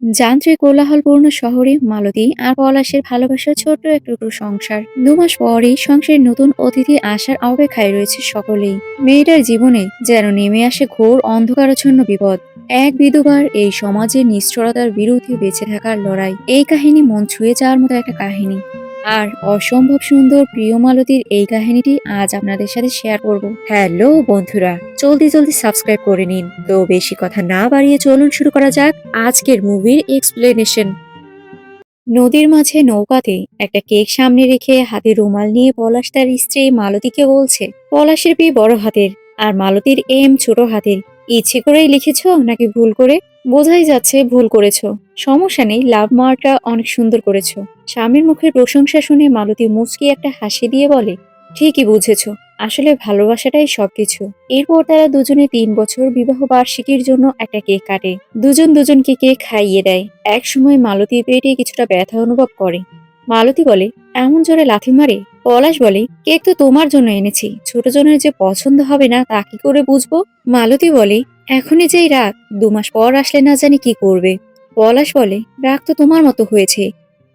যান্ত্রিক কোলাহলপূর্ণ শহরে মালতী আর পলাশের ভালোবাসার ছোট্ট এক টুকরো সংসার। 2 মাস পরেই সংসারের নতুন অতিথি আসার অপেক্ষায় রয়েছে সকলেই। মেয়েটার জীবনে যেন নেমে আসে ঘোর অন্ধকারাচ্ছন্ন বিপদ। এক বিধবার এই সমাজের নিষ্ঠুরতার বিরুদ্ধে বেঁচে থাকার লড়াই। এই কাহিনী মন ছুঁয়ে যাওয়ার মতো একটা কাহিনী। আর অসম্ভব সুন্দর প্রিয় মালতীর এই কাহিনীটি আজ আপনাদের সাথে শেয়ার করব। হ্যালো বন্ধুরা, জলদি জলদি সাবস্ক্রাইব করে নিন। তো বেশি কথা না বাড়িয়ে চলুন শুরু করা যাক আজকের মুভির এক্সপ্লেনেশন। নদীর মাঝে নৌকাতে একটা কেক সামনে রেখে হাতে রুমাল নিয়ে পলাশ তার স্ত্রী মালতীকে বলছে, পলাশের বি বড় হাতের আর মালতীর এম ছোট হাতের। ইচ্ছে করেই লিখেছো নাকি ভুল করে? বোঝাই যাচ্ছে ভুল করেছো। সমস্যা নেই, লাভ মার্কটা অনেক সুন্দর করেছো। স্বামীর মুখের প্রশংসা শুনে মালতী মুচকি একটা হাসি দিয়ে বলে, ঠিকই বুঝেছো, আসলে ভালোবাসাটাই সবকিছু। এরপর তারা দুজনে 3 বছর বিবাহ বার্ষিকীর জন্য একটা কেক কাটে। দুজন দুজনকে কেক খাইয়ে দেয়। এক সময় মালতীর পেটে কিছুটা ব্যথা অনুভব করে। মালতী বলে, এমন জোরে লাথি মারে? পলাশ বলে, কেক তো তোমার জন্য এনেছি, ছোট জনের যে পছন্দ হবে না তা কি করে বুঝবো? মালতী বলে, এখনই যেই রাগ, 2 মাস পর আসলে না জানি কি করবে। পলাশ বলে, রাগ তো তোমার মতো হয়েছে।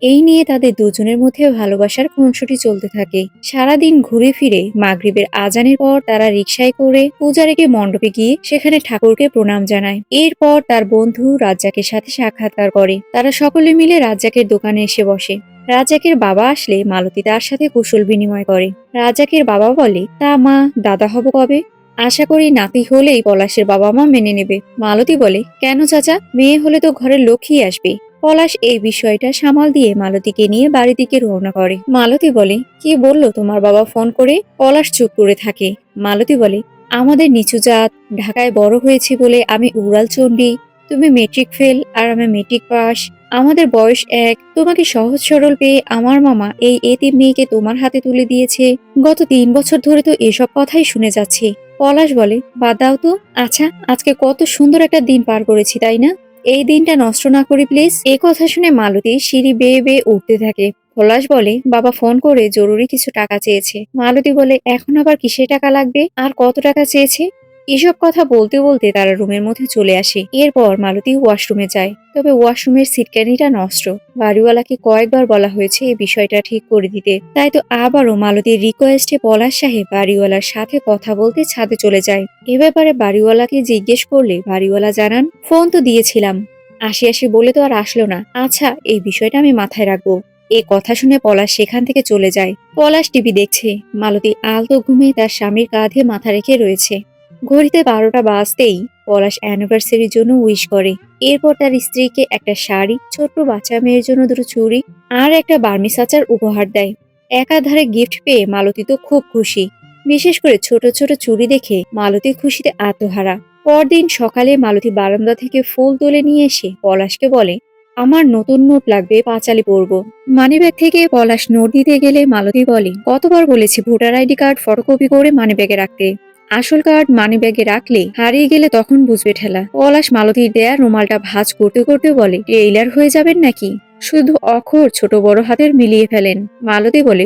এই নিয়ে তাদের দুজনের মধ্যে ভালোবাসার খুনসুটি চলতে থাকে। সারাদিন ঘুরে ফিরে মাগরিবের আজানের পর তারা রিকশায় করে পূজারীকে মণ্ডপে গিয়ে সেখানে ঠাকুরকে প্রণাম জানায়। এরপর তার বন্ধু রাজ্জাকের সাথে সাক্ষাৎকার করে। তারা সকলে মিলে রাজ্জাকের দোকানে এসে বসে। রাজ্জাকের বাবা আসলে মালতী তার সাথে কুশল বিনিময় করে। রাজ্জাকের বাবা বলে, তা মা, দাদা হব কবে? আশা করি নাতি হলেই পলাশের বাবা মা মেনে নেবে। মালতী বলে, কেন চাচা, মেয়ে হলে তো ঘরের লক্ষ্মী আসবে। পলাশ এই বিষয়টা সামাল দিয়ে মালতীকে নিয়ে বাড়ি দিকে রওনা করে। মালতী বলে, কি বললো তোমার বাবা ফোন করে? পলাশ চুপ করে থাকে। মালতী বলে, আমাদের নিচু জাত, ঢাকায় বড় হয়েছি বলে আমি উড়াল চণ্ডী, তুমি মেট্রিক ফেল আর আমি মেট্রিক পাস, আমাদের বয়স এক, তোমাকে সহজ সরল পেয়ে আমার মামা এই এতিম মেয়েকে তোমার হাতে তুলে দিয়েছে। গত 3 বছর ধরে তো এসব কথাই শুনে যাচ্ছি। পলাশ বলে, বাদ দাও তো। আচ্ছা, আজকে কত সুন্দর একটা দিন পার করেছি, তাই না? এই দিনটা নষ্ট না করি প্লিজ। এই কথা শুনে মালতী সিঁড়ি বেয়ে বেয়ে উঠতে থাকে। পলাশ বলে, বাবা ফোন করে জরুরি কিছু টাকা চেয়েছে। মালতী বলে, এখন আবার কিসের টাকা লাগবে আর কত টাকা চেয়েছে? এসব কথা বলতে বলতে তারা রুমের মধ্যে চলে আসে। এরপর মালতী ওয়াশরুমে যায়, তবে ওয়াশরুমের সিটকানিটা নষ্ট। বাড়িওয়ালাকে কয়েকবার বলা হয়েছে এই বিষয়টা ঠিক করে দিতে। তাই তো আবারও মালতীর রিকোয়েস্টে পলাশ সাহেব বাড়িওয়ালার সাথে কথা বলতে ছাদে চলে যায়। এ ব্যাপারে বাড়িওয়ালাকে জিজ্ঞেস করলে বাড়িওয়ালা জানান, ফোন তো দিয়েছিলাম, আসি আসি বলে তো আর আসলো না। আচ্ছা, এই বিষয়টা আমি মাথায় রাখবো। এই কথা শুনে পলাশ সেখান থেকে চলে যায়। পলাশ টিভি দেখছে। মালতী আলতো ঘুমে তার স্বামীর কাঁধে মাথা রেখে রয়েছে। ঘড়িতে 12টা বাজতেই পলাশ অ্যানিভার্সারির জন্য উইশ করে। এরপর তার স্ত্রীকে একটা শাড়ি, ছোট্ট বাচ্চা মেয়ের জন্য দুটো চুড়ি আর একটা বার্মিস আচার উপহার দেয়। একাধারে গিফট পেয়ে মালতী তো খুব খুশি। বিশেষ করে ছোট ছোট চুড়ি দেখে মালতী খুশিতে আত্মহারা। পরদিন সকালে মালতী বারান্দা থেকে ফুল তুলে নিয়ে এসে পলাশকে বলে, আমার নতুন নোট লাগবে, পাঁচালি পরবো। মানিব্যাগ থেকে পলাশ নোট দিতে গেলে মালতী বলে, কতবার বলেছি ভোটার আইডি কার্ড ফটোকপি করে মানিব্যাগে রাখতে, আসল কার্ড মানিব্যাগে রাখলে হারিয়ে গেলে তখন বুঝবে ঠেলা। পলাশ মালতীর দেয়া রুমালটা ভাঁজ করতে করতে বলে, টেইলার হয়ে যাবেন নাকি? শুধু অক্ষর ছোট বড় হাতের মিলিয়ে ফেলেন। মালতী বলে,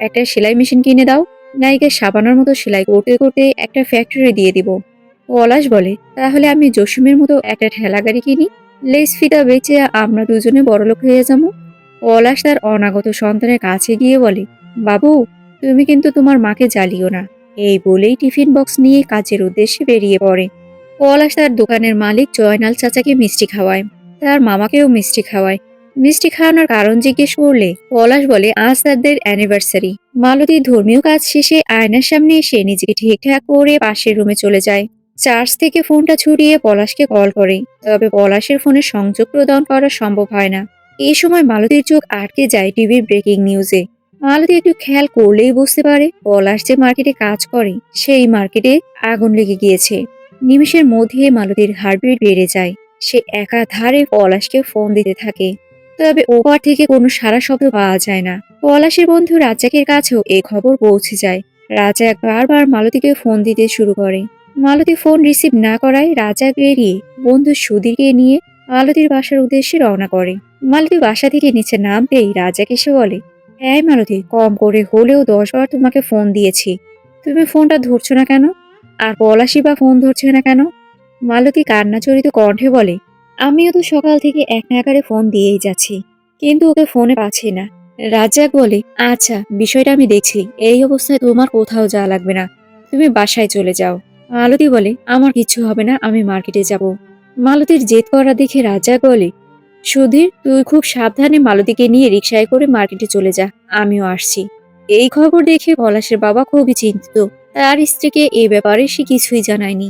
একটা সেলাই মেশিন কিনে দাও, নায়িকা সাবানোর মতো সেলাই করতে করতে একটা ফ্যাক্টরি দিয়ে দিব। পলাশ বলে, তাহলে আমি জসিমের মতো একটা ঠেলা গাড়ি কিনি, লেস ফিতা বেচে আমরা দুজনে বড়লোক হয়ে যাবো। পলাশ তার অনাগত সন্তানের কাছে গিয়ে বলে, বাবু, তুমি কিন্তু তোমার মাকে জ্বালিও না। এই বলেই টিফিন বক্স নিয়ে কাজের উদ্দেশ্যে বেরিয়ে পড়ে। পলাশ তার দোকানের মালিক জয়নাল চাচাকে মিষ্টি খাওয়ায়, তার মামাকেও মিষ্টি খাওয়ায়। মিষ্টি খাওয়ানোর কারণ জিজ্ঞেস করলে পলাশ বলে, আজ তাদের অ্যানিভার্সারি। মালতী ধর্মীয় কাজ শেষে আয়নার সামনে এসে নিজেকে ঠিকঠাক করে পাশের রুমে চলে যায়। চার্জ থেকে ফোনটা ছুটিয়ে পলাশকে কল করে, তবে পলাশের ফোনে সংযোগ প্রদান করা সম্ভব হয় না। এই সময় মালতীর চোখ আটকে যায় টিভির ব্রেকিং নিউজে। মালতী একটু খেয়াল করলেই বুঝতে পারে পলাশ যে মার্কেটে কাজ করে সেই মার্কেটে আগুন লেগে গিয়েছে। নিমেষের মধ্যে মালতীর হার্টবিট বেড়ে যায়। সে একাধারে পলাশকে ফোন দিতে থাকে, তবে ওপার থেকে কোনো সাড়া শব্দ পাওয়া যায় না। পলাশের বন্ধু রাজ্জাকের কাছেও এই খবর পৌঁছে যায়। রাজ্জাক বারবার মালতীকে ফোন দিতে শুরু করে। মালতী ফোন রিসিভ না করায় রাজ্জাক বেরিয়ে বন্ধু সুধীরকে নিয়ে মালতীর বাসার উদ্দেশ্যে রওনা করে। মালতী বাসা থেকে নিচে নামতেই রাজ্জাক এসে বলে, এই মালতী, কম করে হলেও 10 বার তোমাকে ফোন দিয়েছি, তুমি ফোনটা ধরছো না কেন? আর পলাশই বা ফোন ধরছে না কেন? মালতী কান্নাজড়িত কণ্ঠে বলে, আমিও তো সকাল থেকে এক নাগাড়ে ফোন দিয়েই যাচ্ছি, কিন্তু ওকে ফোনে পাচ্ছি না। রাজ্জাক বলে, আচ্ছা বিষয়টা আমি দেখছি। এই অবস্থায় তোমার কোথাও যাওয়া লাগবে না, তুমি বাসায় চলে যাও। মালতী বলে, আমার কিচ্ছু হবে না, আমি মার্কেটে যাব। মালতীর জেদ করা দেখে রাজ্জাক বলে, সুধীর তুই খুব সাবধানে মালতীকে নিয়ে রিকশায় করে মার্কেটে চলে যা, আমিও আসছি। এই খবর দেখে পলাশের বাবা খুবই চিন্তিত। তার স্ত্রীকে এ ব্যাপারে সে কিছুই জানায়নি।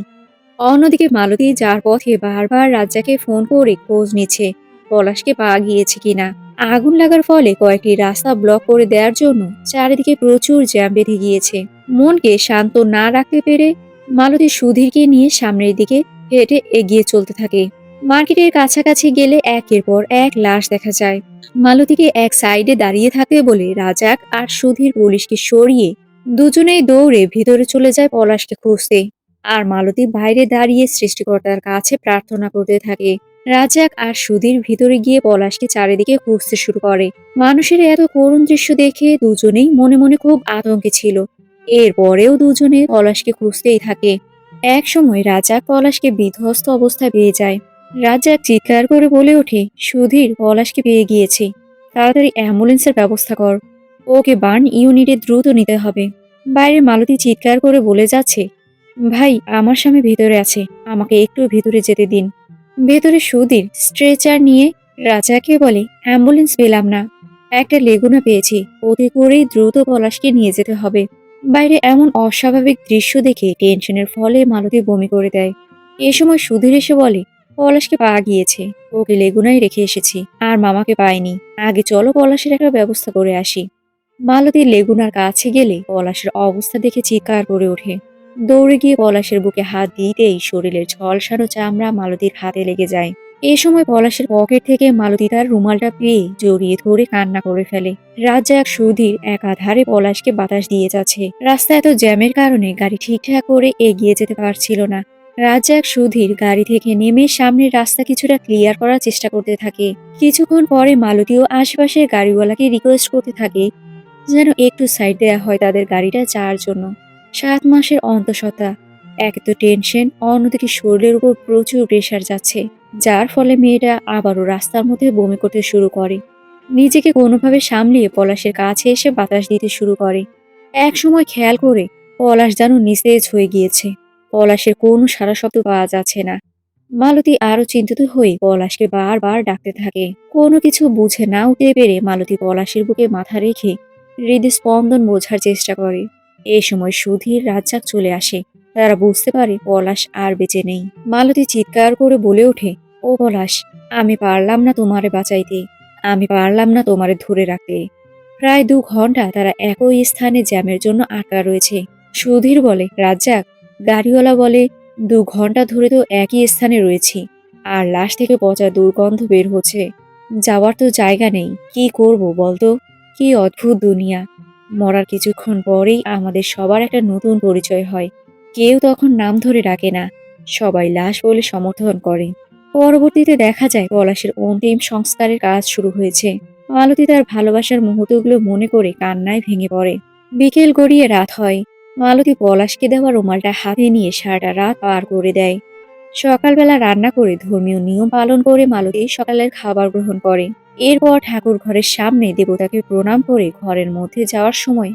অন্যদিকে মালতী যার পথে বারবার রাজ্জাকে ফোন করে খোঁজ নিচ্ছে পলাশকে পাওয়া গিয়েছে কিনা। আগুন লাগার ফলে কয়েকটি রাস্তা ব্লক করে দেওয়ার জন্য চারিদিকে প্রচুর জ্যাম বেঁধে গিয়েছে। মনকে শান্ত না রাখতে পেরে মালতী সুধীরকে নিয়ে সামনের দিকে হেঁটে এগিয়ে চলতে থাকে। মার্কেটের কাছাকাছি গেলে একের পর এক লাশ দেখা যায়। মালতীকে এক সাইডে দাঁড়িয়ে থাকতে বলে রাজাক আর সুধীর পুলিশকে সরিয়ে দুজনেই দৌড়ে ভিতরে চলে যায় পলাশকে খুঁজতে। আর মালতী বাইরে দাঁড়িয়ে সৃষ্টিকর্তার কাছে প্রার্থনা করতে থাকে। রাজাক আর সুধীর ভিতরে গিয়ে পলাশকে চারিদিকে খুঁজতে শুরু করে। মানুষের এত করুণ দৃশ্য দেখে দুজনেই মনে মনে খুব আতঙ্কে ছিল। এরপরেও দুজনে পলাশকে খুঁজতেই থাকে। এক সময় রাজাক পলাশকে বিধ্বস্ত অবস্থায় পেয়ে যায়। রাজাক চিৎকার করে বলে ওঠে, সুধীর, পলাশকে পেয়ে গিয়েছি, তাড়াতাড়ি অ্যাম্বুলেন্সের ব্যবস্থা কর, ওকে বার্ন ইউনিটে দ্রুত নিতে হবে। বাইরে মালতী চিৎকার করে বলে যাচ্ছে, ভাই আমার স্বামী ভেতরে আছে, আমাকে একটু ভিতরে যেতে দিন। ভেতরে সুধীর স্ট্রেচার নিয়ে রাজাকে বলে, অ্যাম্বুলেন্স পেলাম না, একটা লেগুনা পেয়েছি, ওতে করেই দ্রুত পলাশকে নিয়ে যেতে হবে। বাইরে এমন অস্বাভাবিক দৃশ্য দেখে টেনশনের ফলে মালতী বমি করে দেয়। এ সময় সুধীর এসে বলে, পলাশকে পাওয়া গিয়েছে, ওকে লেগুনায় রেখে এসেছি, আর মামাকে পাইনি, আগে চলো পলাশের একটা ব্যবস্থা করে আসি। মালতী লেগুনার কাছে গেলে পলাশের অবস্থা দেখে চিৎকার করে ওঠে। দৌড়ে গিয়ে পলাশের বুকে হাত দিতেই শরীরের ঝলসানো চামড়া মালতীর হাতে লেগে যায়। এ সময় পলাশের পকেট থেকে মালতী তার রুমালটা পেয়ে জড়িয়ে ধরে কান্না করে ফেলে। রাজ্জাক সুধীর একাধারে পলাশকে বাতাস দিয়ে যাচ্ছে। রাস্তা এত জ্যামের কারণে গাড়ি ঠিকঠাক করে এগিয়ে যেতে পারছিল না। রাজ্জাক সুধীর গাড়ি থেকে নেমে সামনের রাস্তা কিছুটা ক্লিয়ার করার চেষ্টা করতে থাকে। কিছুক্ষণ পরে মালতীও আশেপাশের গাড়িওয়ালাকে রিকোয়েস্ট করতে থাকে যেন একটু সাইড দেয়া হয় তাদের গাড়িটা যাওয়ার জন্য। ৭ মাসের অন্তঃসত্ত্বা, একে তো টেনশন, অন্যদিকে শরীরের উপর প্রচুর প্রেশার যাচ্ছে, যার ফলে মেয়েটা আবারও রাস্তার মধ্যে বমি করতে শুরু করে। নিজেকে কোনোভাবে সামলিয়ে পলাশের কাছে এসে বাতাস দিতে শুরু করে। এক সময় খেয়াল করে পলাশ যেন নিস্তেজ হয়ে গিয়েছে। পলাশের কোনো সাড়া শব্দ পাওয়া যাচ্ছে না। মালতী আরো চিন্তিত হয়ে পলাশকে বারবার ডাকতে থাকে। কোনো কিছু বুঝে না উঠতে পেরে মালতী পলাশের বুকে মাথা রেখে হৃদস্পন্দন বোঝার চেষ্টা করে। এ সময় সুধীর রাজ্জাক চলে আসে। তারা বুঝতে পারে পলাশ আর বেঁচে নেই। মালতী চিৎকার করে বলে ওঠে, ও পলাশ, আমি পারলাম না তোমারে বাঁচাইতে, আমি পারলাম না তোমারে ধরে রাখতে। প্রায় ২ ঘন্টা তারা একই স্থানে জ্যামের জন্য আটকা রয়েছে। সুধীর বলে, রাজ্জাক, গাড়িওয়ালা বলে ২ ঘন্টা ধরে তো একই স্থানে রয়েছি, আর লাশ থেকে পচা দুর্গন্ধ বের হচ্ছে, যাওয়ার তো জায়গা নেই, কি করব বলতো? কি অদ্ভুত দুনিয়া। মরার কিছুক্ষণ পরেই আমাদের সবার একটা নতুন পরিচয় হয়। কেউ তখন নাম ধরে ডাকে না, সবাই লাশ বলে সমর্থন করে। পরবর্তীতে দেখা যায় পলাশের অন্তিম সংস্কারের কাজ শুরু হয়েছে। মালতী তার ভালোবাসার মুহূর্তগুলো মনে করে কান্নায় ভেঙে পড়ে। বিকেল গড়িয়ে রাত হয়। মালতী পলাশকে দেওয়া রুমালটা হাতে নিয়ে সারাটা রাত পার করে দেয়। সকালবেলা রান্না করে ধর্মীয় নিয়ম পালন করে মালতী সকালের খাবার গ্রহণ করে। এরপর ঠাকুর ঘরের সামনে দেবতাকে প্রণাম করে ঘরের মধ্যে যাওয়ার সময়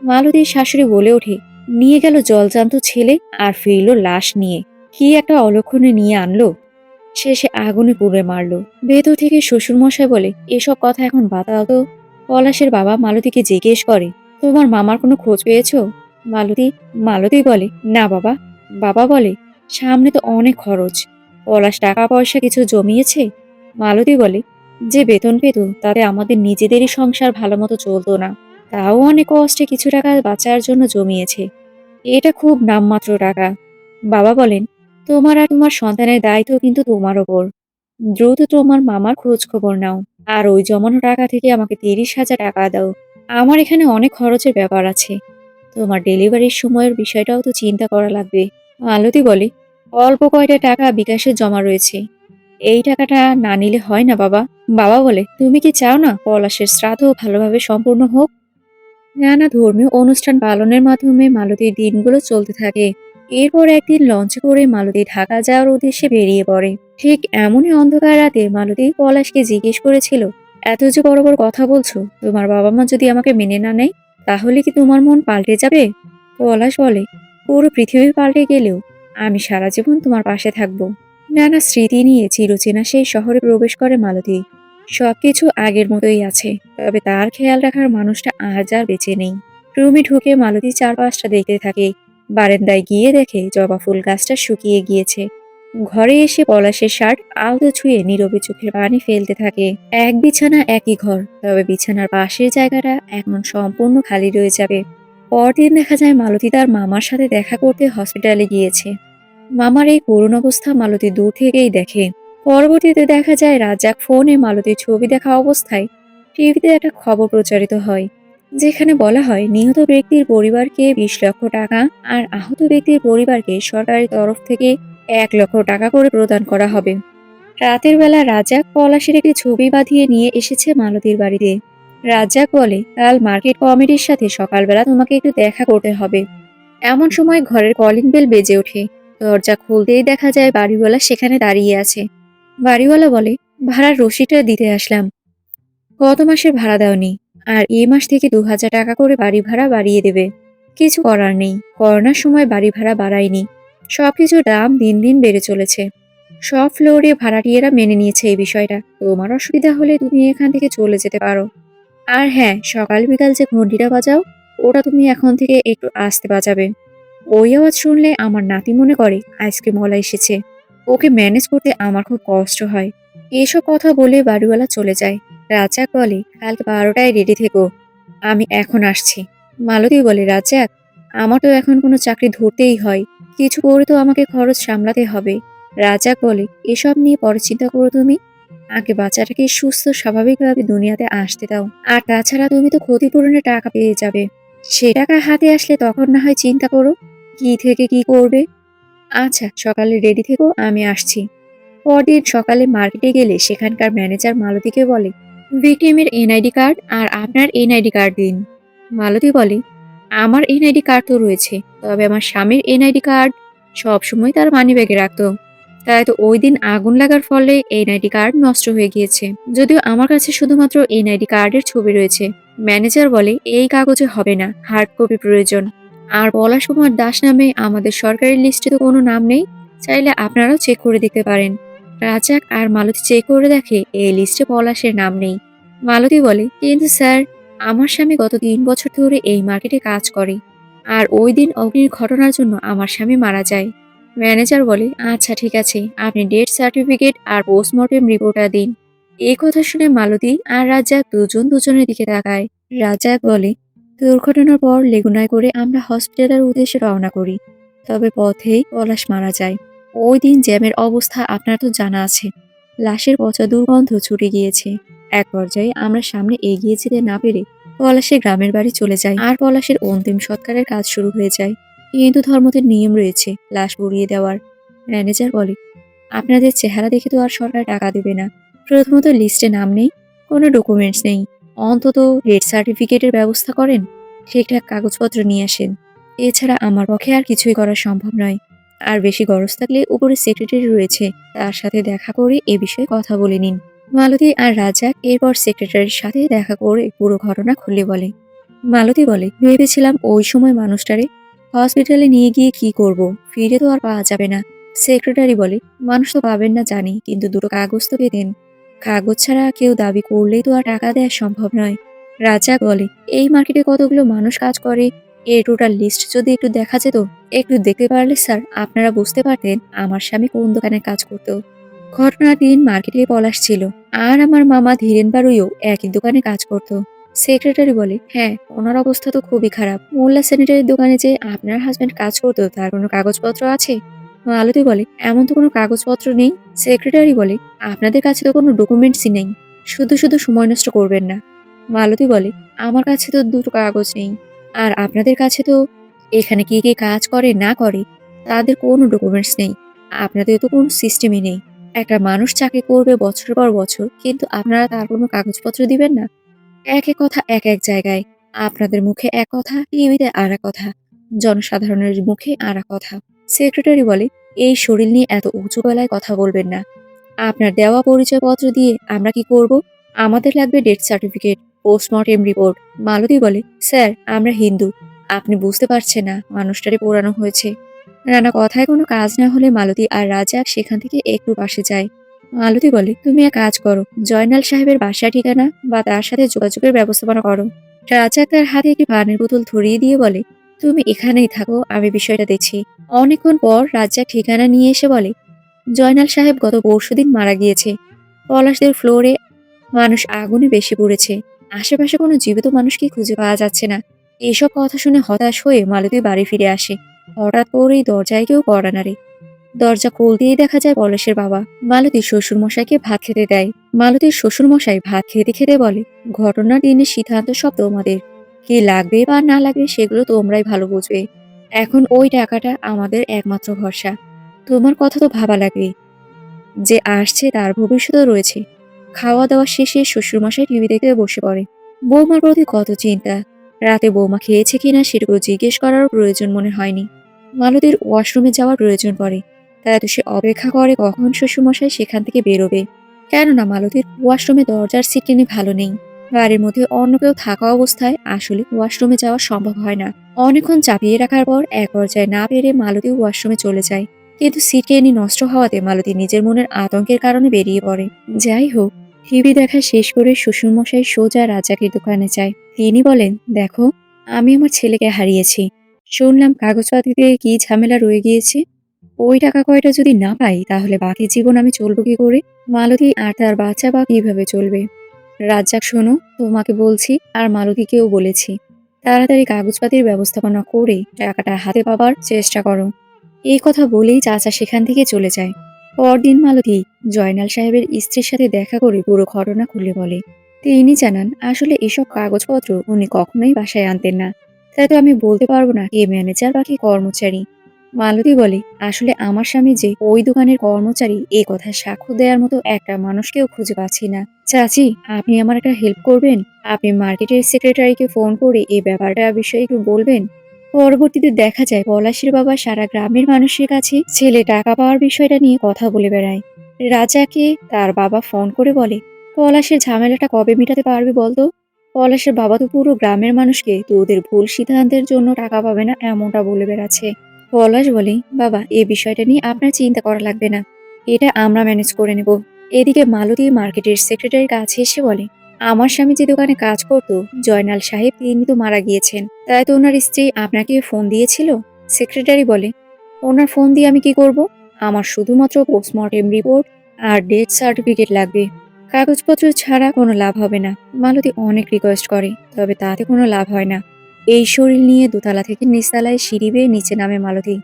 মালতীর শাশুড়ি বলে ওঠে, নিয়ে গেল জলজান্ত ছেলে আর ফিরল লাশ নিয়ে, কি একটা অলক্ষণে নিয়ে আনলো, শেষে আগুনে পুড়ে মারলো। ভেতর থেকে শ্বশুরমশাই বলে, এসব কথা এখন বাতাও তো। পলাশের বাবা মালতীকে জিজ্ঞেস করে, তোমার মামার কোনো খোঁজ পেয়েছো? মালতী মালতী বলে, না বাবা। বাবা বলে, সামনে তো অনেক খরচ, পলাশ টাকা পয়সা কিছু জমিয়েছে? মালতী বলে, যে বেতন পেত তাতে আমাদের নিজেদেরই সংসার ভালো মতো চলতো না, তাও অনেক কষ্টে কিছু টাকা বাঁচার জন্য জমিয়েছে, এটা খুব নামমাত্র টাকা। বাবা বলেন, তোমার আর তোমার সন্তানের দায়িত্ব কিন্তু তোমার ওপর, দ্রুত তোমার মামার খোঁজ খবর নাও, আর ওই জমানো টাকা থেকে আমাকে ৩০,০০০ টাকা দাও, আমার এখানে অনেক খরচের ব্যাপার আছে, তোমার ডেলিভারির সময়ের বিষয়টাও তো চিন্তা করা লাগবে। মালতী বলে, অল্প কয়টা টাকা বিকাশে জমা রয়েছে, এই টাকাটা না নিলে হয় না বাবা। বাবা বলে, তুমি কি চাও না পলাশের শ্রাদ্ধ ভালোভাবে সম্পূর্ণ হোক? নানা ধর্মীয় অনুষ্ঠান পালনের মাধ্যমে মালতীর দিনগুলো চলতে থাকে। এরপর একদিন লঞ্চে করে মালতী ঢাকা যাওয়ার উদ্দেশ্যে বেরিয়ে পড়ে। ঠিক এমনই অন্ধকার রাতে মালতী পলাশকে জিজ্ঞেস করেছিল, এত যে বড় বড় কথা বলছো, তোমার বাবা মা যদি আমাকে মেনে না নেয় তাহলে কি তোমার মন পাল্টে যাবে? পলাশ বলে, পুরো পৃথিবী পাল্টে গেলেও আমি সারা জীবন তোমার পাশে থাকবো। নানা স্মৃতি নিয়ে চিরচেনা সেই শহরে প্রবেশ করে মালতী। সবকিছু আগের মতোই আছে, তবে তার খেয়াল রাখার মানুষটা আজ আর বেঁচে নেই। রুমে ঢুকে মালতী চারপাশটা দেখতে থাকে। বারান্দায় গিয়ে দেখে জবা ফুল গাছটা শুকিয়ে গিয়েছে। ঘরে এসে পলাশের শার্ট আলতো ছুঁয়ে নীরবে চোখের পানি ফেলতে থাকে। এক বিছানা একই ঘর, তবে বিছানার পাশের জায়গাটা এখন সম্পূর্ণ খালি রয়ে যাবে। পরদিন দেখা যায় মালতী তার মামার সাথে দেখা করতে হসপিটালে গিয়েছে। মামার এই করুণ অবস্থা মালতী দূর থেকেই দেখে। পরবর্তীতে দেখা যায় রাজ্জাক ফোনে মালতীর ছবি দেখা অবস্থায় টিভিতে একটা খবর প্রচারিত হয়, যেখানে বলা হয় নিহত ব্যক্তির পরিবারকে 20 লক্ষ টাকা আর আহত ব্যক্তির পরিবারকে সরকারি তরফ থেকে 1 লক্ষ টাকা করে প্রদান করা হবে। রাতের বেলা রাজ্জাক পলাশের একটি ছবি বাঁধিয়ে নিয়ে এসেছে মালতীর বাড়িতে। রাজ্জাক বলে, কাল মার্কেট কমিটির সাথে সকালবেলা তোমাকে একটু দেখা করতে হবে। এমন সময় ঘরের কলিং বেল বেজে ওঠে। দরজা খুলতেই দেখা যায় বাড়িওয়ালা সেখানে দাঁড়িয়ে আছে। বাড়িওয়ালা বলে, ভাড়ার রসিদটা দিতে আসলাম, গত মাসের ভাড়া দেওনি, আর এই মাস থেকে 2000 টাকা করে বাড়ি ভাড়া বাড়িয়ে দেবে। কিছু করার নেই, করোনার সময় বাড়ি ভাড়া বাড়ায়নি, সবকিছুর দাম দিন দিন বেড়ে চলেছে। সব ফ্লোরে ভাড়াটিয়েরা মেনে নিয়েছে এই বিষয়টা, তোমার অসুবিধা হলে তুমি এখান থেকে চলে যেতে পারো। আর হ্যাঁ, সকাল বিকাল যে ঘন্টিটা বাজাও, ওটা তুমি এখন থেকে একটু আস্তে বাজাবে। ওই আওয়াজ শুনলে আমার নাতি মনে করে আইসক্রিমওয়ালা এসেছে, ওকে ম্যানেজ করতে আমার খুব কষ্ট হয়। এসব কথা বলে বাড়িওয়ালা চলে যায়। রাজ্জাক বলে, কাল 12টায় রেডি থেকো, আমি এখন আসছি। মালতী বলে, রাজ্জাক, আমার তো এখন কোনো চাকরি ধরতেই হয়, কিছু করে তো আমাকে খরচ সামলাতে হবে। রাজ্জাক বলে, এসব নিয়ে পরে চিন্তা করো তুমি, আগে বাচ্চাটাকে সুস্থ স্বাভাবিকভাবে দুনিয়াতে আসতে দাও। আর তাছাড়া তুমি তো ক্ষতিপূরণের টাকা পেয়ে যাবে, সে টাকা হাতে আসলে তখন না হয় চিন্তা করো কি থেকে কি করবে। আচ্ছা, সকালে রেডি থেকো, আমি আসছি। পরদিন সকালে মার্কেটে গেলে সেখানকার ম্যানেজার মালতীকে বলে, ভিকটিমের এনআইডি কার্ড আর আপনার এনআইডি কার্ড দিন। মালতী বলে, আমার এনআইডি কার্ড তো রয়েছে, তবে আমার স্বামীর এনআইডি কার্ড সবসময় তার মানিব্যাগে রাখতো, তাই তো ওই দিন আগুন লাগার ফলে এনআইডি কার্ড নষ্ট হয়ে গিয়েছে। যদিও আমার কাছে শুধুমাত্র এনআইডি কার্ডের ছবি রয়েছে। ম্যানেজার বলে, এই কাগজে হবে না, হার্ড কপি প্রয়োজন। আর পলাশ কুমার দাস নামে আমাদের সরকারি লিস্টে তো কোনো নাম নেই, চাইলে আপনারাও চেক করে দেখতে পারেন। রাজাক আর মালতী চেক করে দেখে এই লিস্টে পলাশের নাম নেই। মালতী বলে, কিন্তু স্যার, আমার স্বামী গত 3 বছর ধরে এই মার্কেটে কাজ করে, আর ওই দিন অগ্নির ঘটনার জন্য আমার স্বামী মারা যায়। ম্যানেজার বলে, আচ্ছা ঠিক আছে, আপনি ডেথ সার্টিফিকেট আর পোস্টমর্টেম রিপোর্টটা দিন। এই কথা শুনে মালতী আর রাজ্জাক দুজন দুজনের দিকে তাকায়। রাজ্জাক বলে, দুর্ঘটনার পর লেগুনায় করে আমরা হসপিটালের উদ্দেশ্যে রওনা করি, তবে পথেই পলাশ মারা যায়। ওই দিন জ্যামের অবস্থা আপনার তো জানা আছে, লাশের পচা দুর্গন্ধ ছুটে গিয়েছে। এক পর্যায়ে আমরা সামনে এগিয়ে যেতে না পেরে পলাশের গ্রামের বাড়ি চলে যাই, আর পলাশের অন্তিম সৎকারের কাজ শুরু হয়ে যায়। হিন্দু ধর্মতে নিয়ম রয়েছে লাশ পুড়িয়ে দেওয়ার। ম্যানেজার বলে, আপনাদের চেহারা দেখে তো আর সরকার টাকা দেবে না। প্রথমত লিস্টে নাম নেই, কোনো ডকুমেন্টস নেই, অন্তত ডেথ সার্টিফিকেটের ব্যবস্থা করেন, ঠিকঠাক কাগজপত্র নিয়ে আসেন। এছাড়া আমার পক্ষে আর কিছুই করা সম্ভব নয়। আর বেশি গরজ থাকলে উপরে সেক্রেটারি রয়েছে, তার সাথে দেখা করে এ বিষয়ে কথা বলে নিন। মালতী আর রাজাক এরপর সেক্রেটারির সাথে দেখা করে পুরো ঘটনা খুলে বলে। মালতী বলে, ভেবেছিলাম ওই সময় মানুষটারে হসপিটালে নিয়ে গিয়ে কি করব, ফিরে তো আর পাওয়া যাবে না। সেক্রেটারি বলে, মানুষ তো পাবেন না জানি, কিন্তু দুটো কাগজ তো পেতেন। কাগজ ছাড়া কেউ দাবি করলেই তো আর টাকা দেওয়া সম্ভব নয়। রাজা বলে, এই মার্কেটে কতগুলো মানুষ কাজ করে, এর টোটাল লিস্ট যদি একটু দেখা যেত, একটু দেখতে পারলে স্যার আপনারা বুঝতে পারতেন আমার স্বামী কোন দোকানে কাজ করতো। ঘটনার দিন মার্কেটে পলাশ ছিল, আর আমার মামা ধীরেন বাড়ুইও একই দোকানে কাজ করতো। সেক্রেটারি বলে, হ্যাঁ, ওনার অবস্থা তো খুবই খারাপ। মোল্লা স্যানিটারির দোকানে যে আপনার হাজবেন্ড কাজ করতো তার কোনো কাগজপত্র আছে? মালতী বলে, এমন তো কোনো কাগজপত্র নেই। সেক্রেটারি বলে, আপনাদের কাছে তো কোনো ডকুমেন্টসই নেই, শুধু শুধু সময় নষ্ট করবেন না। মালতী বলে, আমার কাছে তো দুটো কাগজ নেই, আর আপনাদের কাছে তো এখানে কে কে কাজ করে না করে তাদের কোনো ডকুমেন্টস নেই, আপনাদের তো কোনো সিস্টেমই নেই। একটা মানুষ চাকরি করবে বছর পর বছর, কিন্তু আপনারা তার কোনো কাগজপত্র দিবেন না। এক এক কথা এক এক জায়গায়, আপনাদের মুখে এক কথা, টিভিতে আর এক কথা, জনসাধারণের মুখে আর এক কথা। সেক্রেটারি বলে, এই শরীর নিয়ে এত উঁচু গলায় কথা বলবেন না। আপনার দেওয়া পরিচয়পত্র দিয়ে আমরা কি করব? আমাদের লাগবে ডেথ সার্টিফিকেট, পোস্টমর্টেম রিপোর্ট। মালতী বলে, স্যার আমরা হিন্দু, আপনি বুঝতে পারছেন না, মানুষটারে পোড়ানো হয়েছে। নানা কথায় কোনো কাজ না হলে মালতী আর রাজা সেখান থেকে একটু পাশে যায়। মালতী বলে, তুমি এক কাজ করো, জয়নাল সাহেবের বাসা ঠিকানা বা তার সাথে যোগাযোগের ব্যবস্থাপনা করো। রাজা তার হাতে একটি পানির বোতল ধরিয়ে দিয়ে বলে, তুমি এখানেই থাকো, আমি বিষয়টা দেখছি। অনেকক্ষণ পর রাজা ঠিকানা নিয়ে এসে বলে, জয়নাল সাহেব গত পরশুদিন মারা গিয়েছে। পলাশদের ফ্লোরে মানুষ আগুনে বেশি পড়েছে। আশেপাশে কোনো জীবিত মানুষকে খুঁজে পাওয়া যাচ্ছে না। এসব কথা শুনে হতাশ হয়ে মালতী বাড়ি ফিরে আসে। হঠাৎ করেই দরজায় কেউ কড়া নাড়ে। দরজা খুলতেই দেখা যায় পলাশের বাবা। মালতীর শ্বশুরমশাইকে ভাত খেতে দেয়। মালতীর শ্বশুরমশাই ভাত খেতে খেতে বলে, ঘটনার দিনের সিদ্ধান্ত সব তোমাদের। কি লাগবে বা না লাগবে সেগুলো তোমরাই ভালো বুঝবে। এখন ওই টাকাটা আমাদের একমাত্র ভরসা। তোমার কথা তো ভাবা লাগবে, যে আসছে তার ভবিষ্যৎও রয়েছে। খাওয়া দাওয়া শেষে শ্বশুরমশাই টিভি দেখতে বসে পড়ে। বৌমার প্রতি কত চিন্তা। রাতে বৌমা খেয়েছে কিনা সেটুকু জিজ্ঞেস করারও প্রয়োজন মনে হয়নি। মালতীর ওয়াশরুমে যাওয়ার প্রয়োজন পড়ে, তাই তো সে অপেক্ষা করে কখন শ্বশুরমশাই সেখান থেকে বেরোবে। কেননা মালতীর ওয়াশরুমে দরজার সিটকানি ভালো নেই। বাড়ির মধ্যে অন্য কেউ থাকা অবস্থায় আসলে ওয়াশরুমে যাওয়া সম্ভব হয় না। অনেকক্ষণ চাপিয়ে রাখার পর এক পর্যায়ে না পেরে মালতী ওয়াশরুমে চলে যায়। কিন্তু সিটকানি নষ্ট হওয়াতে মালতী নিজের মনের আতঙ্কের কারণে বেরিয়ে পড়ে। যাই হোক, টিভি দেখা শেষ করে শ্বশুরমশাই সোজা রাজাকের দোকানে যায়। তিনি বলেন, দেখো, আমি আমার ছেলেকে হারিয়েছি। শুনলাম কাগজপাতিতে কি ঝামেলা রয়ে গিয়েছে। ওই টাকা কয়টা যদি না পাই তাহলে বাকি জীবন আমি চলবো কি করে? মালতী আর তার বাচ্চা বা কিভাবে চলবে? রাজ্জাক, শোনো, তোমাকে বলছি আর মালতীকেও বলেছি, তাড়াতাড়ি কাগজপাতির ব্যবস্থাপনা করে টাকাটা হাতে পাবার চেষ্টা করো। এই কথা বলেই চাচা সেখান থেকে চলে যায়। পরদিন মালতী জয়নাল সাহেবের স্ত্রীর সাথে দেখা করে পুরো ঘটনা খুলে বলে। তিনি জানান, আসলে এসব কাগজপত্র উনি কখনোই বাসায় আনতেন না। তাই তো আমি বলতে পারবো না কে ম্যানেজার বা কে কর্মচারী। মালতী বলে, আসলে আমার স্বামী যে ওই দোকানের কর্মচারী এ কথা সাক্ষ্য দেওয়ার মতো একটা মানুষকেও খুঁজে পাচ্ছি না। চাচি, আপনি আমার একটা হেল্প করবেন? আপনি মার্কেটের সেক্রেটারিকে ফোন করে এই ব্যাপারটা বিষয়ে একটু বলবেন। পরবর্তীতে দেখা যায় পলাশীর বাবা সারা গ্রামের মানুষের কাছে ছেলে টাকা পাওয়ার বিষয়টা নিয়ে কথা বলে বেড়ায়। রাজাকে তার বাবা ফোন করে বলে, পলাশের ঝামেলাটা কবে মেটাতে পারবি বলতো? পলাশের বাবা তো পুরো গ্রামের মানুষকে তোদের ভুল সিদ্ধান্তের জন্য টাকা পাবে না এমনটা বলে বেড়াচ্ছে। পলাশ বলে, বাবা, এই বিষয়টা নিয়ে আপনার চিন্তা করা লাগবে না, এটা আমরা ম্যানেজ করে নেব। এদিকে মালতী মার্কেটের সেক্রেটারির কাছে এসে বলে, আমার স্বামী যে দোকানে কাজ করতো, জয়নাল সাহেব, তিনি তো মারা গিয়েছেন, তাই তো ওনার স্ত্রী আপনাকে ফোন দিয়েছিল। সেক্রেটারি বলে, ওনার ফোন দিয়ে আমি কি করব? আমার শুধুমাত্র পোস্টমর্টেম রিপোর্ট আর ডেথ সার্টিফিকেট লাগবে। কাগজপত্র ছাড়া কোনো লাভ হবে না। মালতী অনেক রিকোয়েস্ট করে, তবে তাতে কোনো লাভ হয় না। এই শরীর নিয়ে দোতলা থেকে নিচতলায় সিঁড়ি বেয়ে নিচে নামে মালতী।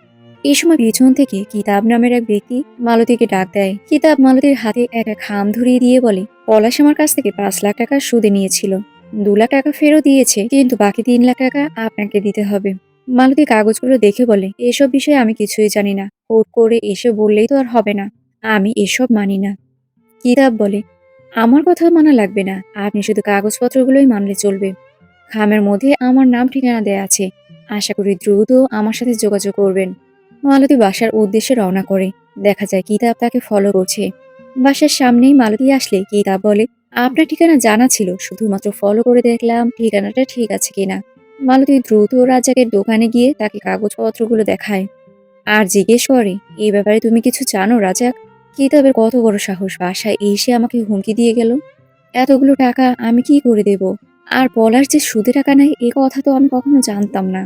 এই সময় পিছন থেকে কিতাব নামের এক ব্যক্তি মালতীকে ডাক দেয়। কিতাব মালতীর হাতে একটা খাম ধরিয়ে দিয়ে বলে, পলাশ আমার কাছ থেকে 5 লাখ টাকা সুদে নিয়েছিল। 2 লাখ টাকা ফেরত দিয়েছে, কিন্তু বাকি 3 লাখ টাকা আপনাকে দিতে হবে। মালতী কাগজগুলো দেখে বলে, এসব বিষয়ে আমি কিছুই জানি না, কোর্ট করে এসে বললেই তো আর হবে না, আমি এসব মানি না। কিতাব বলে, আমার কথা মানা লাগবে না, আপনি শুধু কাগজপত্রগুলোই মানলে চলবে। খামের মধ্যে আমার নাম ঠিকানা দেয়া আছে, আশা করি দ্রুত আমার সাথে যোগাযোগ করবেন। মালতী বাসার উদ্দেশ্যে রওনা করে। দেখা যায় কিতাব তাকে ফলো করছে। বাসার সামনেই মালতী আসলে কিতাব বলে, আপনার ঠিকানা জানা ছিল, শুধুমাত্র ফলো করে দেখলাম ঠিকানাটা ঠিক আছে কিনা। মালতী দ্রুত রাজাকের দোকানে গিয়ে তাকে কাগজপত্রগুলো দেখায় আর জিজ্ঞেস করে, এই ব্যাপারে তুমি কিছু জানো রাজাক? কিতাবের কত বড় সাহস, বাসায় এসে আমাকে হুমকি দিয়ে গেল। এতগুলো টাকা আমি কি করে দেব? আর পলাশ যে সুদে টাকা নেয় এ কথা তো আমি কখনো জানতাম না।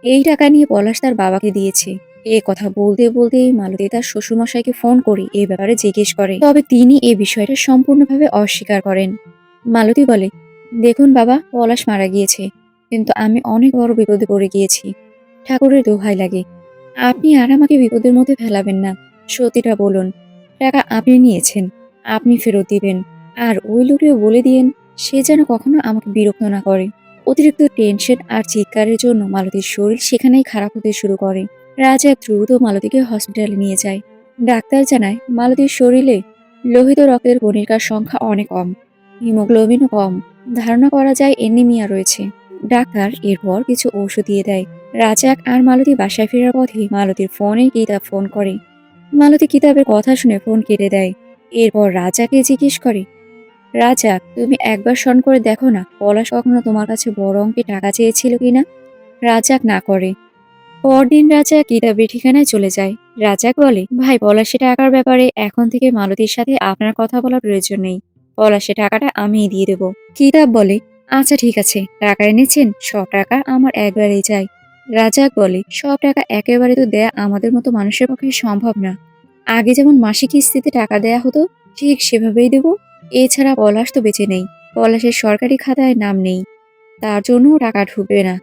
এই টাকা নিয়ে পলাশ তার বাবাকে দিয়েছে। এ কথা বলতে বলতেই মালতী তার শ্বশুরমশাইকে ফোন করে এ ব্যাপারে জিজ্ঞেস করে, তবে তিনি এই বিষয়টা সম্পূর্ণভাবে অস্বীকার করেন। মালতী বলে, দেখুন বাবা, পলাশ মারা গিয়েছে, কিন্তু আমি অনেক বড় বিপদে পড়ে গিয়েছি। ঠাকুরের দোহাই লাগে, আপনি আর আমাকে বিপদের মধ্যে ফেলাবেন না। সত্যিটা বলুন, টাকা আপনি নিয়েছেন, আপনি ফেরত দিবেন। আর ওই লোকেও বলে দিয়েন সে যেন কখনো আমাকে বিরক্ত না করে। অতিরিক্ত টেনশন আর চিৎকারের জন্য মালতীর শরীর সেখানেই খারাপ হতে শুরু করে। রাজা দ্রুত মালতীকে হসপিটালে নিয়ে যায়। ডাক্তার জানায়, মালতীর শরীরে লোহিত রক্তের কণিকার সংখ্যা অনেক কম, হিমোগ্লোবিনও কম। ধারণা করা যায় অ্যানিমিয়া রয়েছে। ডাক্তার এরপর কিছু ঔষধ দিয়ে দেয়। রাজাক আর মালতী বাসায় ফেরার পথে মালতীর ফোনে কিতাব ফোন করে। মালতী কিতাবের কথা শুনে ফোন কেটে দেয়। এরপর রাজাকে জিজ্ঞেস করে, রাজাক, তুমি একবার স্মরণ করে দেখো না, পলাশ কখনো তোমার কাছে বড় অঙ্কে টাকা চেয়েছিল কিনা? রাজাক না করে। পরদিন রাজা কিতাবের ঠিকানায় চলে যায়। রাজাক বলে, ভাই, পলাশে টাকার ব্যাপারে এখন থেকে মালতীর সাথে আপনার কথা বলার প্রয়োজন নেই। পলাশে টাকাটা আমিই দিয়ে দেব। কিতাব বলে, আচ্ছা ঠিক আছে, টাকা এনেছেন, সব টাকা আমার একবারেই চাই। রাজাক বলে, সব টাকা একেবারে তো দেয়া আমাদের মতো মানুষের পক্ষে সম্ভব না। আগে যেমন মাসিক কিস্তিতে টাকা দেয়া হতো, ঠিক সেভাবেই দেব। এছাড়া পলাশ তো বেঁচে নেই, পলাশের সরকারি খাতায় নাম নেই, তার জন্যও টাকা ঢুকবে না।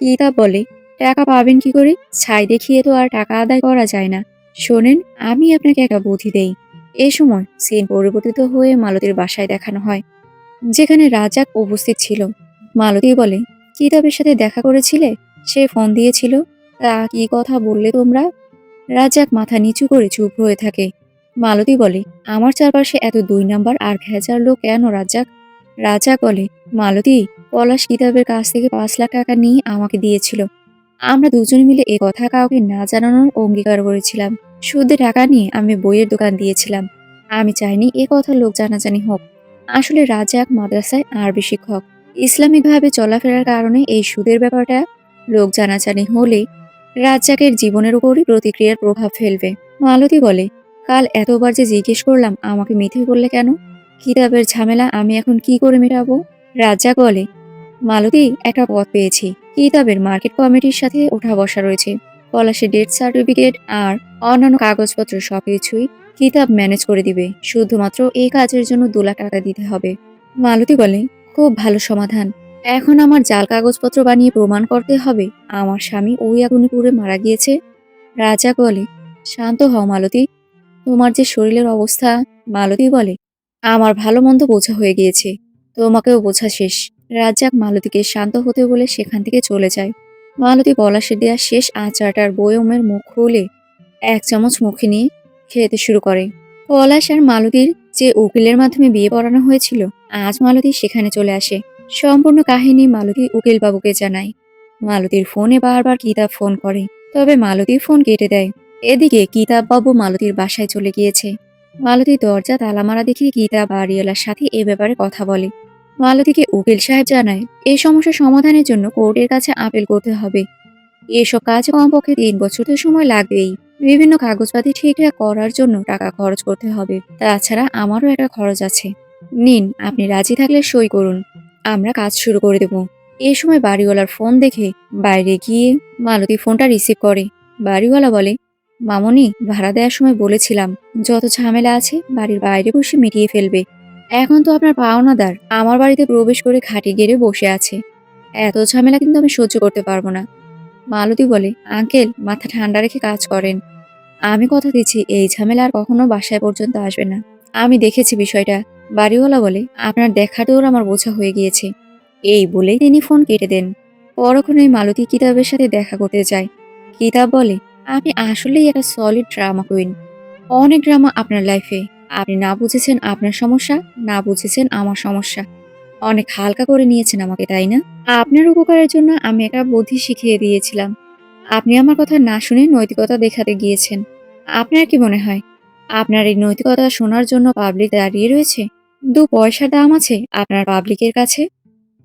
কিতাব বলে, টাকা পাবেন কি করে? ছাই দেখিয়ে তো আর টাকা আদায় করা যায় না। শোনেন, আমি আপনাকে একটা বুদ্ধি দেই। এ সময় সিন পরিবর্তিত হয়ে মালতীর বাসায় দেখানো হয়, যেখানে রাজাক উপস্থিত ছিল। মালতী বলে, কিতাবের সাথে দেখা করেছিলে? সে ফোন দিয়েছিল। তা কি কথা বললে তোমরা? রাজাক মাথা নিচু করে চুপ হয়ে থাকে। মালতী বলে, আমার চারপাশে এত ২ নাম্বার আর ভেজার লোক কেন রাজাক? রাজাক বলে, মালতী, পলাশ কিতাবের কাছ থেকে ৫ লাখ টাকা নিয়ে আমাকে দিয়েছিল। আমরা দুজনে মিলে এ কথা কাউকে না জানানোর অঙ্গীকার করেছিলাম। সুদে টাকা নিয়ে আমি বইয়ের দোকান দিয়েছিলাম। আমি চাইনি এ কথা লোক জানাজানি হোক। আসলে রাজাক মাদ্রাসায় আরবি শিক্ষক। ইসলামিকভাবে চলাফেরার কারণে এই সুদের ব্যাপারটা লোক জানাজানি হলে রাজ্জাকের জীবনের উপরই প্রতিক্রিয়ার প্রভাব ফেলবে। মালতী বলে, কাল এতবার যে জিজ্ঞেস করলাম আমাকে মিথ্যে বললে কেন? কিতাবের ঝামেলা আমি এখন কি করে মেটাবো? রাজ্জাক বলে, মালতী, একটা পথ পেয়েছি। কিতাবের মার্কেট কমিটির সাথে ওঠা বসা রয়েছে। পলাশের ডেথ সার্টিফিকেট আর অন্যান্য কাগজপত্র সবকিছুই কিতাব ম্যানেজ করে দিবে। শুধুমাত্র এই কাজের জন্য ২ লাখ টাকা দিতে হবে। মালতী বলে, খুব ভালো সমাধান। এখন আমার জাল কাগজপত্র বানিয়ে প্রমাণ করতে হবে আমার স্বামী ওই আগুনে পুড়ে মারা গিয়েছে। রাজাক বলে, শান্ত হও মালতী, তোমার যে শরীরের অবস্থা। মালতী বলে, আমার ভালো মন্দ বোঝা হয়ে গিয়েছে, তোমাকেও বোঝা শেষ। রাজ্জাক মালতীকে শান্ত হতে বলে সেখান থেকে চলে যায়। মালতী পলাশের দেয়া শেষ আচারটার বয়মের মুখ খুলে ১ চামচ মুখে নিয়ে খেতে শুরু করে। পলাশ আর মালতীর যে উকিলের মাধ্যমে বিয়ে পড়ানো হয়েছিল, আজ মালতী সেখানে চলে আসে। সম্পূর্ণ কাহিনী মালতী উকিলবাবুকে জানায়। মালতীর ফোনে বারবার কিতাব ফোন করে, তবে মালতী ফোন কেটে দেয়। এদিকে কিতাববাবু মালতীর বাসায় চলে গিয়েছে। মালতী দরজা তালা মারা দেখে কিতাব বাড়িওয়ালার সাথে এ ব্যাপারে কথা বলে। মালতীকে উকিল সাহেব জানায়, এই সমস্যা সমাধানের জন্য কোর্টের কাছে আপিল করতে হবে। এসব কাজে কমপক্ষে ৩ বছর তো সময় লাগবেই। বিভিন্ন কাগজপাতি ঠিকঠাক করার জন্য টাকা খরচ করতে হবে। তাছাড়া আমারও একটা খরচ আছে। নিন, আপনি রাজি থাকলে সই করুন, আমরা কাজ শুরু করে দেব। এই সময় বাড়িওয়ালার ফোন দেখে বাইরে গিয়ে মালতী ফোনটা রিসিভ করে। বাড়িওয়ালা বলে, মামনি, ভাড়া দেওয়ার সময় বলেছিলাম যত ঝামেলা আছে বাড়ির বাইরে বসে মিটিয়ে ফেলবে। এখন তো আপনার পাওনাদার আমার বাড়িতে প্রবেশ করে খাটে গেড়ে বসে আছে। এত ঝামেলা কিন্তু আমি সহ্য করতে পারবো না। মালতী বলে, আঙ্কেল, মাথা ঠান্ডা রেখে কাজ করেন। আমি কথা দিচ্ছি এই ঝামেলা আর কখনো বাসায় পর্যন্ত আসবে না। আমি দেখেছি বিষয়টা। বাড়িওয়ালা বলে, আপনার দেখাতেও আমার বোঝা হয়ে গিয়েছে। এই বলেই তিনি ফোন কেটে দেন। পরক্ষণেই মালতী কিতাবের সাথে দেখা করতে যায়। কিতাব বলে, আপনি আসলেই একটা সলিড ড্রামা কুইন। অনেক ড্রামা আপনার লাইফে। আপনি না বুঝেছেন আপনার সমস্যা, না বুঝেছেন আমার সমস্যা। অনেক হালকা করে নিয়েছেন আমাকে, তাই না? আপনার উপকারের জন্য আমি একটা বুদ্ধি শিখিয়ে দিয়েছিলাম। আপনি আমার কথা না শুনে নৈতিকতা দেখাতে গিয়েছেন। আপনার কি মনে হয় আপনার এই নৈতিকতা শোনার জন্য পাবলিক দাঁড়িয়ে রয়েছে? ২ পয়সার দাম আছে আপনার পাবলিকের কাছে?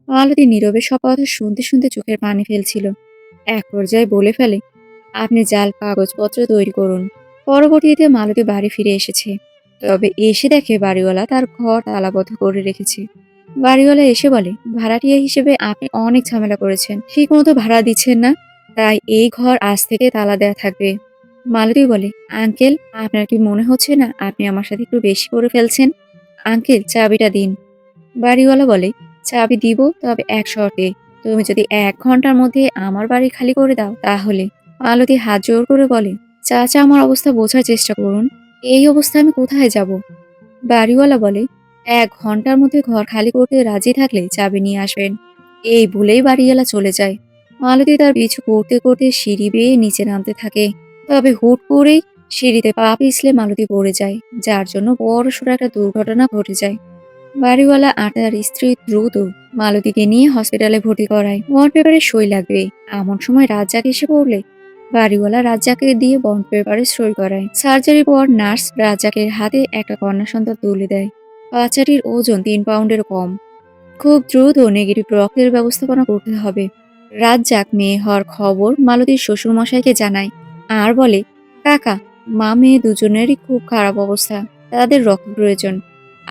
মালতী নীরবে সব কথা শুনতে শুনতে চোখের পানি ফেলছিল। এক পর্যায়ে বলে ফেলে, আপনি জাল কাগজপত্র তৈরি করুন। পরবর্তীতে মালতী বাড়ি ফিরে এসেছে। তবে এসে দেখে বাড়িওয়ালা তার ঘর তালাবদ্ধ করে রেখেছে। বাড়িওয়ালা এসে বলে, ভাড়াটিয়া হিসেবে আপনি অনেক ঝামেলা করেছেন, ঠিক মতো ভাড়া দিচ্ছেন না, তাই এই ঘর আজ থেকে তালা দেয়া থাকবে। মালতী বলে, আঙ্কেল, আপনার কি মনে হচ্ছে না আপনি আমার সাথে একটু বেশি করে ফেলছেন? আঙ্কেল, চাবিটা দিন। বাড়িওয়ালা বলে, চাবি দিব, তবে এক শর্তে, তুমি যদি ১ ঘন্টার মধ্যে আমার বাড়ি খালি করে দাও তাহলে। মালতী হাত জোর করে বলে, চাচা, আমার অবস্থা বোঝার চেষ্টা করুন। এই অবস্থা আমি কোথায় যাব? বাড়িওয়ালা বলে, ১ ঘন্টার মধ্যে ঘর খালি করতে রাজি থাকলে চাবি নিয়ে আসবেন। এই বলেই বাড়িওয়ালা চলে যায়। মালতী তার পিছু করতে করতে সিঁড়ি বেয়ে নিচে নামতে থাকে। তবে হুট করেই সিঁড়িতে পা পিছলে মালতী পড়ে যায়, যার জন্য বড়সড় একটা দুর্ঘটনা ঘটে যায়। বাড়িওয়ালা আর তার স্ত্রী দ্রুত মালতীকে নিয়ে হসপিটালে ভর্তি করায়। বন্ড পেপারে সই লাগবে। এমন সময় রাজ্জাক এসে পড়লে বাড়িওয়ালা রাজ্জাককে দিয়ে বন্ড পেপারে সই করায়। সার্জারির পর নার্স রাজ্জাকের হাতে একটা কন্যা সন্তান তুলে দেয়। বাচ্চাটির ওজন 3 পাউন্ডের কম। খুব দ্রুত নেগেটিভ রক্তের ব্যবস্থাপনা করতে হবে। রাজ্জাক মেয়ে হওয়ার খবর মালতীর শ্বশুরমশাইকে জানায় আর বলে, কাকা, মা মেয়ে দুজনেরই খুব খারাপ অবস্থা, তাদের রক্ত প্রয়োজন।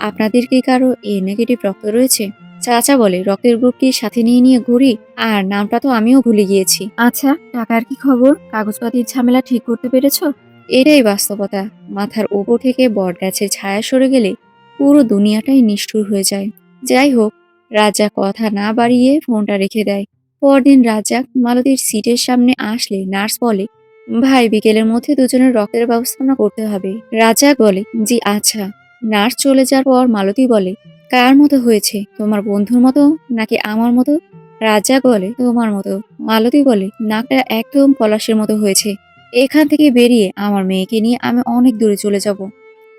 আপনাদের কি কারো এ নেগেটিভ রক্ত রয়েছে? চাচা বলে, রক্তের গ্রুপ কি সাথে নিয়ে নিয়ে ঘুরি, আর নামটা তো আমিও ভুলে গিয়েছি। আচ্ছা, টাকার কি খবর? কাগজপাতির ঝামেলা ঠিক করতে পেরেছো? এটাই বাস্তবতা। মাথার উপর থেকে বট গাছের ছায়া সরে গেলে পুরো দুনিয়াটাই নিষ্ঠুর হয়ে যায়। যাই হোক, রাজ্জাক কথা না বাড়িয়ে ফোনটা রেখে দেয়। পরদিন রাজ্জাক মালতীর সিটের সামনে আসলে নার্স বলে, ভাই, বিকেলের মধ্যে দুজনের রক্তের ব্যবস্থাপনা করতে হবে। রাজ্জাক বলে, জি আচ্ছা। নার্স চলে যাওয়ার পর মালতী বলে, কার মতো হয়েছে, তোমার বন্ধুর মতো নাকি আমার মতো? রাজ্জাক বলে, তোমার মতো। মালতী বলে, নাকটা একদম পলাশের মতো হয়েছে। এখান থেকে বেরিয়ে আমার মেয়েকে নিয়ে আমি অনেক দূরে চলে যাব।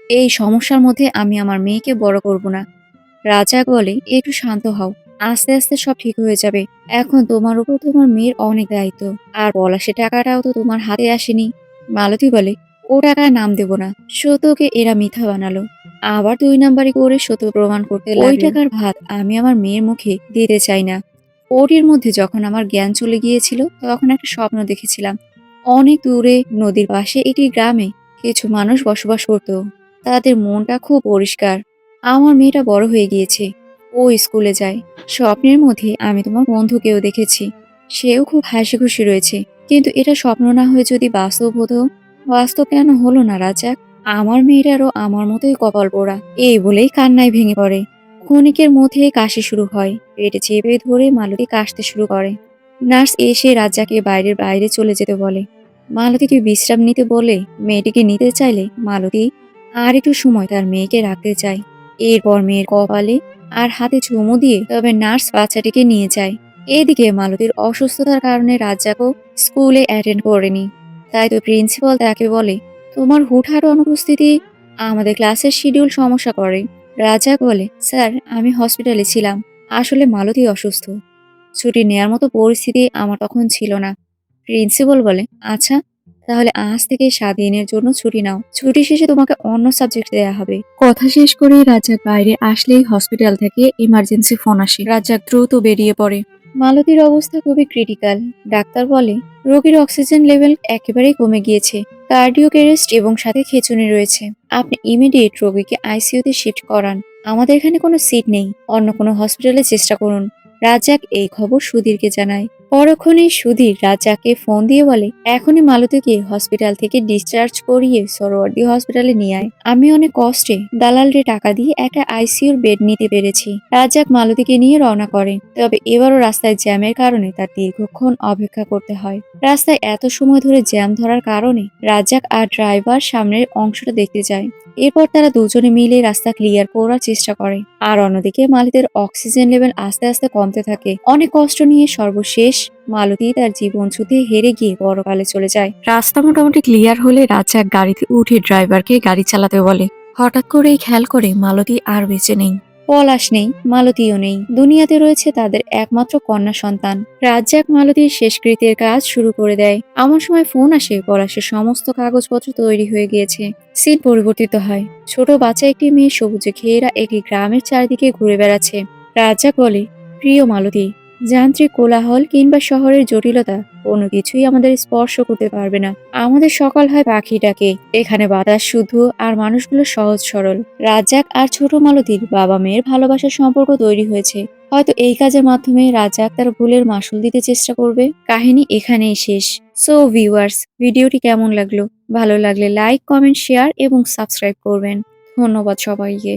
এই সমস্যার মধ্যে আমি আমার মেয়েকে বড় করব না। রাজা বলে, একটু শান্ত হও, আস্তে আস্তে সব ঠিক হয়ে যাবে। এখন তোমার উপর তোমার মেয়ের অনেক দায়িত্ব, আর পলাশের টাকাটাও তো তোমার হাতে আসেনি। মালতী বলে, ও টাকার নাম দেব না। সত্যকে এরা মিথ্যা বানালো, আবার 2 নাম্বারি করে সত্য প্রমাণ করতে লাগলো। ওই টাকার ভাত আমি আমার মেয়ের মুখে দিতে চাই না। ওটির মধ্যে যখন আমার জ্ঞান চলে গিয়েছিল তখন একটা স্বপ্ন দেখেছিলাম। অনেক দূরে নদীর পাশে একটি গ্রামে কিছু মানুষ বসবাস করত। তাদের মনটা খুব পরিষ্কার। আমার মেয়েটা বড় হয়ে গিয়েছে, ও স্কুলে যায়। স্বপ্নের মধ্যে আমি তোমার বন্ধুকেও দেখেছি, সেও খুব হাসি খুশি রয়েছে। কিন্তু এটা স্বপ্ন না হয়ে যদি বাস্তব হতো। বাস্তব কেন হলো না রাজাক? আমার মেয়েটারও আমার মতোই কপাল পোড়া। এই বলেই কান্নায় ভেঙে পড়ে। ক্ষণিকের মধ্যে কাশি শুরু হয়। পেটে চেপে ধরে মালতী কাশতে শুরু করে। নার্স এসে রাজ্জাকে বাইরে বাইরে চলে যেতে বলে। মালতীকে বিশ্রাম নিতে বলে মেয়েটিকে নিতে চাইলে মালতী আর একটু সময় তার মেয়েকে রাখতে চায়। এরপর মেয়ের কপালে আর হাতে চুমু দিয়ে তবে নার্স বাচ্চাটিকে নিয়ে যায়। এদিকে মালতীর অসুস্থতার কারণে রাজ্জাকও স্কুলে অ্যাটেন্ড করেনি। তাই তো প্রিন্সিপাল তাকে বলে, তোমার হুটহাট অনুপস্থিতি আমাদের ক্লাসের শিডিউল সমস্যা করে। রাজ্জাক বলে, স্যার, আমি হসপিটালে ছিলাম, আসলে মালতী অসুস্থ। ছুটি নেয়ার মতো পরিস্থিতি আমার তখন ছিল না। প্রিন্সিপাল বলে, আচ্ছা, তাহলে আজ থেকে 7 দিনের জন্য ছুটি নাও। ছুটি শেষে তোমাকে অন্য সাবজেক্ট দেয়া হবে। কথা শেষ করেই রাজ্জাক বাইরে আসলেই হসপিটাল থেকে ইমার্জেন্সি ফোন আসে। রাজ্জাক দ্রুত বেরিয়ে পড়ে। মালতীর অবস্থা খুবই ক্রিটিক্যাল। ডাক্তার বলে, রোগীর অক্সিজেন লেভেল একেবারেই কমে গিয়েছে, কার্ডিয়াক অ্যারেস্ট এবং সাথে খিঁচুনি রয়েছে। আপনি ইমিডিয়েট রোগীকে আইসিইউতে শিফট করান। আমাদের এখানে কোনো সিট নেই, অন্য কোনো হসপিটালে চেষ্টা করুন। রাজ্জাক এই খবর সুধীরকে জানায়। পরক্ষণেই সুধীর রাজ্জাককে ফোন দিয়ে বলে, এখনই মালতীকে হসপিটাল থেকে ডিসচার্জ করিয়ে সরোয়ার্দী হসপিটালে নিয়ে আয়। আমি অনেক কষ্টে দালালরে টাকা দিয়ে একটা আইসিইউর বেড নিতে পেরেছি। রাজ্জাক মালতীকে নিয়ে রওনা করে। তবে এবারও রাস্তায় জ্যামের কারণে তার দীর্ঘক্ষণ অপেক্ষা করতে হয়। রাস্তায় এত সময় ধরে জ্যাম ধরার কারণে রাজ্জাক আর ড্রাইভার সামনের অংশটা দেখতে যায়। এরপর তারা দুজনে মিলে রাস্তা ক্লিয়ার করার চেষ্টা করে। আর অন্যদিকে মালতীর অক্সিজেন লেভেল আস্তে আস্তে কমতে থাকে। অনেক কষ্ট নিয়ে সর্বশেষ মালতী তার জীবন যুদ্ধে হেরে গিয়ে পরকালে চলে যায়। রাস্তা মোটামুটি ক্লিয়ার হলে রাজ্জাক গাড়িতে উঠে ড্রাইভারকে গাড়ি চালাতে বলে। হঠাৎ করেই খেয়াল করে মালতী আর বেঁচে নেই। পলাশ নেই, মালতীও নেই। দুনিয়াতে রয়েছে তাদের একমাত্র কন্যা সন্তান। রাজ্জাক মালতীর শেষকৃত্যের কাজ শুরু করে দেয়। এমন সময় ফোন আসে, পলাশের সমস্ত কাগজপত্র তৈরি হয়ে গিয়েছে। সিন পরিবর্তিত হয়। ছোট বাচ্চা একটি মেয়ে সবুজে ঘেরা একটি গ্রামের চারিদিকে ঘুরে বেড়াচ্ছে। রাজ্জাক বলে, প্রিয় মালতী, যান্ত্রিক কোলাহল কিংবা শহরের জটিলতা কোনো কিছুই আমাদের স্পর্শ করতে পারবে না। আমাদের সকাল হয় পাখি ডাকে। এখানে বাতাস শুদ্ধ আর মানুষগুলো সহজ সরল। রাজ্জাক আর ছোট মালতীর বাবা মেয়ের ভালোবাসার সম্পর্ক তৈরি হয়েছে। হয়তো এই কাজের মাধ্যমে রাজ্জাক তার ভুলের মাসুল দিতে চেষ্টা করবে। কাহিনী এখানেই শেষ। সো ভিউয়ার্স, ভিডিওটি কেমন লাগলো? ভালো লাগলে লাইক, কমেন্ট, শেয়ার এবং সাবস্ক্রাইব করবেন। ধন্যবাদ সবাইকে।